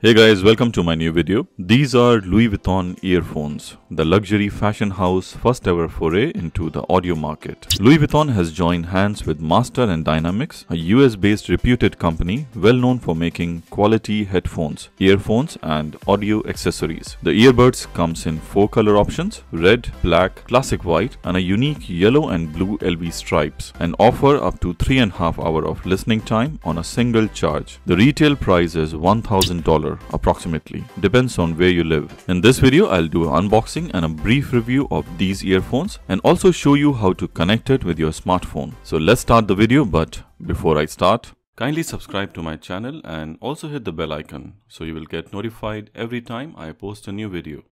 Hey guys, welcome to my new video. These are Louis Vuitton earphones, the luxury fashion house first ever foray into the audio market. Louis Vuitton has joined hands with Master and Dynamics, a US-based reputed company well known for making quality headphones, earphones and audio accessories. The earbuds comes in 4 color options: red, black, classic white and a unique yellow and blue LV stripes, and offer up to 3.5 hours of listening time on a single charge. The retail price is $1,000 approximately, depends on where you live. In this video, I'll do an unboxing and a brief review of these earphones and also show you how to connect it with your smartphone. So let's start the video, but before I start, kindly subscribe to my channel and also hit the bell icon so you will get notified every time I post a new video.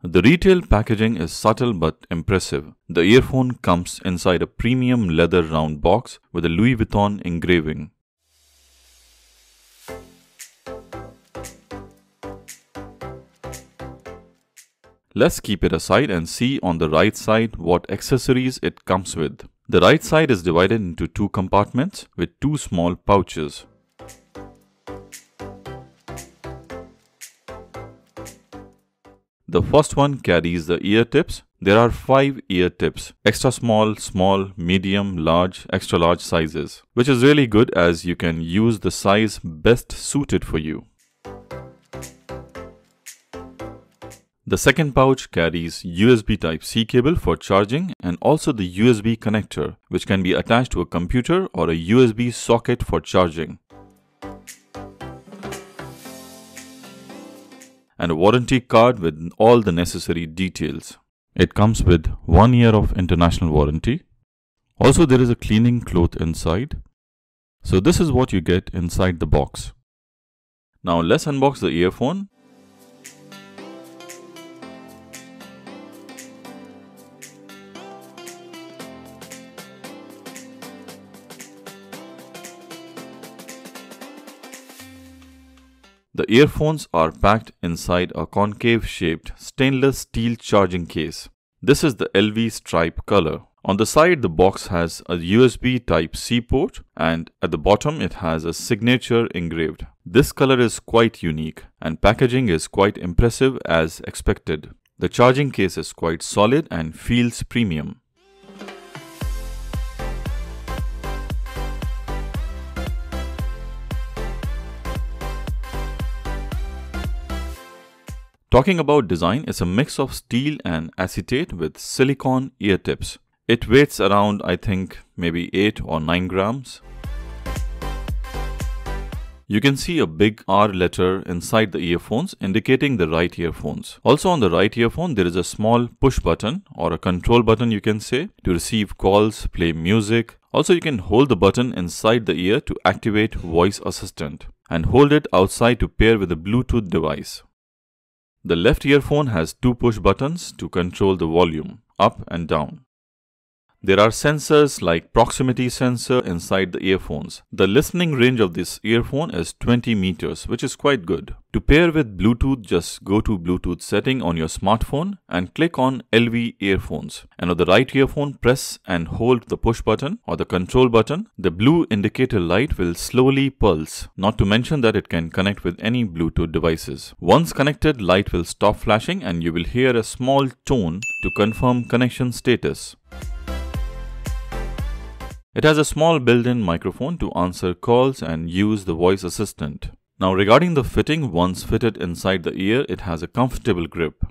The retail packaging is subtle but impressive. The earphone comes inside a premium leather round box with a Louis Vuitton engraving. Let's keep it aside and see on the right side what accessories it comes with. The right side is divided into 2 compartments with 2 small pouches. The first one carries the ear tips. There are 5 ear tips, extra small, small, medium, large, extra large sizes, which is really good as you can use the size best suited for you. The second pouch carries USB Type-C cable for charging and also the USB connector, which can be attached to a computer or a USB socket for charging. And a warranty card with all the necessary details. It comes with 1 year of international warranty. Also, there is a cleaning cloth inside. So this is what you get inside the box. Now let's unbox the earphone. The earphones are packed inside a concave-shaped stainless steel charging case. This is the LV stripe color. On the side, the box has a USB Type-C port and at the bottom it has a signature engraved. This color is quite unique and packaging is quite impressive as expected. The charging case is quite solid and feels premium. Talking about design, it's a mix of steel and acetate with silicone ear tips. It weighs around, I think, maybe 8 or 9 grams. You can see a big R letter inside the earphones indicating the right earphones. Also on the right earphone, there is a small push button or a control button you can say to receive calls, play music. Also you can hold the button inside the ear to activate voice assistant and hold it outside to pair with a Bluetooth device. The left earphone has 2 push buttons to control the volume, up and down. There are sensors like proximity sensor inside the earphones. The listening range of this earphone is 20 meters, which is quite good. To pair with Bluetooth, just go to Bluetooth setting on your smartphone and click on LV earphones. And on the right earphone, press and hold the push button or the control button. The blue indicator light will slowly pulse, not to mention that it can connect with any Bluetooth devices. Once connected, light will stop flashing and you will hear a small tone to confirm connection status. It has a small built-in microphone to answer calls and use the voice assistant. Now regarding the fitting, once fitted inside the ear, it has a comfortable grip.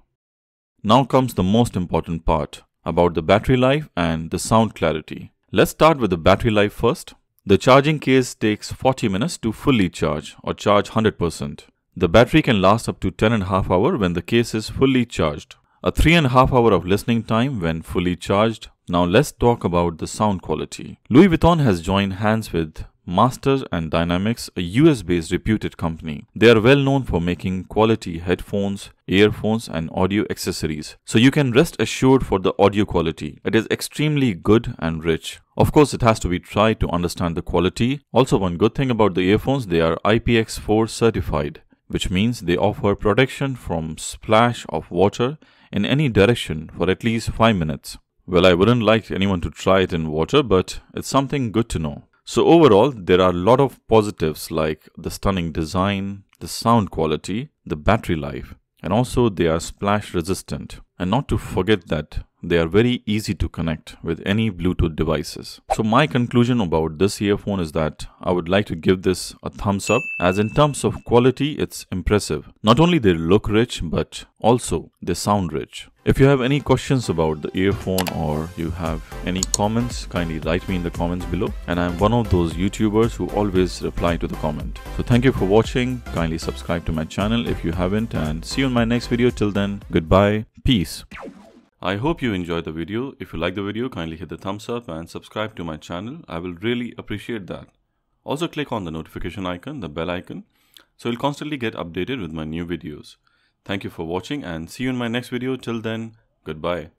Now comes the most important part, about the battery life and the sound clarity. Let's start with the battery life first. The charging case takes 40 minutes to fully charge or charge 100%. The battery can last up to 10.5 hours when the case is fully charged. A 3.5 hours of listening time when fully charged. Now let's talk about the sound quality. Louis Vuitton has joined hands with Master and Dynamics, a US-based reputed company. They are well known for making quality headphones, earphones and audio accessories. So you can rest assured for the audio quality. It is extremely good and rich. Of course, it has to be tried to understand the quality. Also, one good thing about the earphones, they are IPX4 certified, which means they offer protection from splash of water in any direction for at least 5 minutes. Well, I wouldn't like anyone to try it in water, but it's something good to know. So overall, there are a lot of positives like the stunning design, the sound quality, the battery life, and also they are splash resistant. And not to forget that they are very easy to connect with any Bluetooth devices. So my conclusion about this earphone is that I would like to give this a thumbs up, as in terms of quality it's impressive. Not only they look rich, but also they sound rich. If you have any questions about the earphone or you have any comments, kindly write me in the comments below, and I'm one of those YouTubers who always reply to the comment. So thank you for watching. Kindly subscribe to my channel if you haven't, and see you in my next video. Till then, goodbye, peace. I hope you enjoyed the video. If you like the video, kindly hit the thumbs up and subscribe to my channel. I will really appreciate that. Also click on the notification icon, the bell icon, so you'll constantly get updated with my new videos. Thank you for watching and see you in my next video. Till then, goodbye.